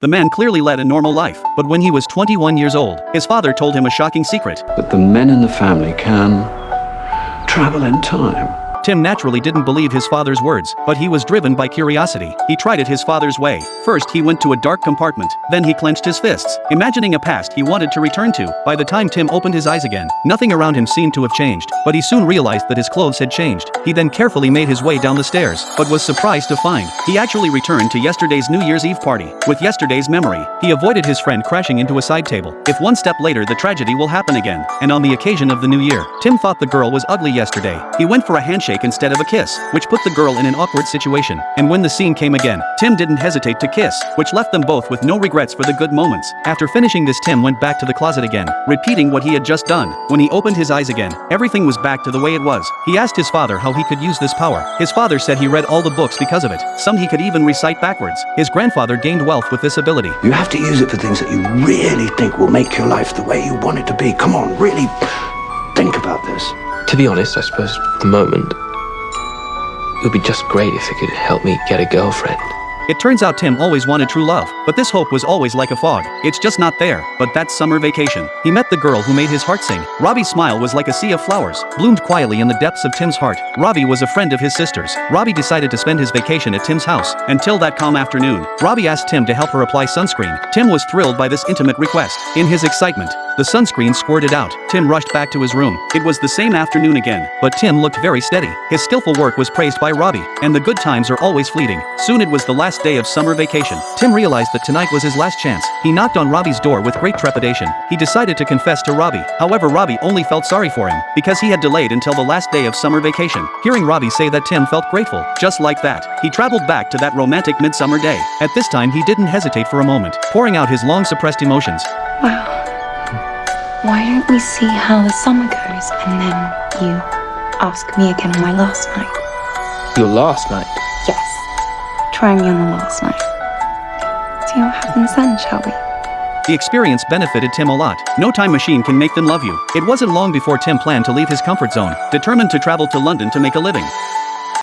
The man clearly led a normal life, but when he was 21 years old, his father told him a shocking secret. That the men in the family can travel in time. Tim naturally didn't believe his father's words, but he was driven by curiosity. He tried it his father's way. First he went to a dark compartment, then he clenched his fists, imagining a past he wanted to return to. By the time Tim opened his eyes again, nothing around him seemed to have changed, but he soon realized that his clothes had changed. He then carefully made his way down the stairs, but was surprised to find he actually returned to yesterday's New Year's Eve party. With yesterday's memory, he avoided his friend crashing into a side table. If one step later the tragedy will happen again. And on the occasion of the new year, Tim thought the girl was ugly yesterday. He went for a handshake instead of a kiss, which put the girl in an awkward situation. And when the scene came again, Tim didn't hesitate to kiss, which left them both with no regrets for the good moments. After finishing this, Tim went back to the closet again, repeating what he had just done. When he opened his eyes again, everything was back to the way it was. He asked his father how he could use this power. His father said he read all the books because of it. Some he could even recite backwards. His grandfather gained wealth with this ability. You have to use it for things that you really think will make your life the way you want it to be. Come on, really think about this. To be honest, I suppose for the moment, it would be just great if it could help me get a girlfriend. It turns out Tim always wanted true love, but this hope was always like a fog. It's just not there. But that summer vacation, he met the girl who made his heart sing. Robbie's smile was like a sea of flowers, bloomed quietly in the depths of Tim's heart. Robbie was a friend of his sister's. Robbie decided to spend his vacation at Tim's house. Until that calm afternoon, Robbie asked Tim to help her apply sunscreen. Tim was thrilled by this intimate request. In his excitement, the sunscreen squirted out. Tim rushed back to his room. It was the same afternoon again, but Tim looked very steady. His skillful work was praised by Robbie, and the good times are always fleeting. Soon it was the last day of summer vacation. Tim realized that tonight was his last chance. He knocked on Robbie's door with great trepidation. He decided to confess to Robbie. However, Robbie only felt sorry for him, because he had delayed until the last day of summer vacation. Hearing Robbie say that, Tim felt grateful. Just like that, he traveled back to that romantic midsummer day. At this time he didn't hesitate for a moment, pouring out his long suppressed emotions. Well, why don't we see how the summer goes, and then you ask me again on my last night? Your last night? Yes. Try me on the last night. See what happens then, shall we? The experience benefited Tim a lot. No time machine can make them love you. It wasn't long before Tim planned to leave his comfort zone, determined to travel to London to make a living.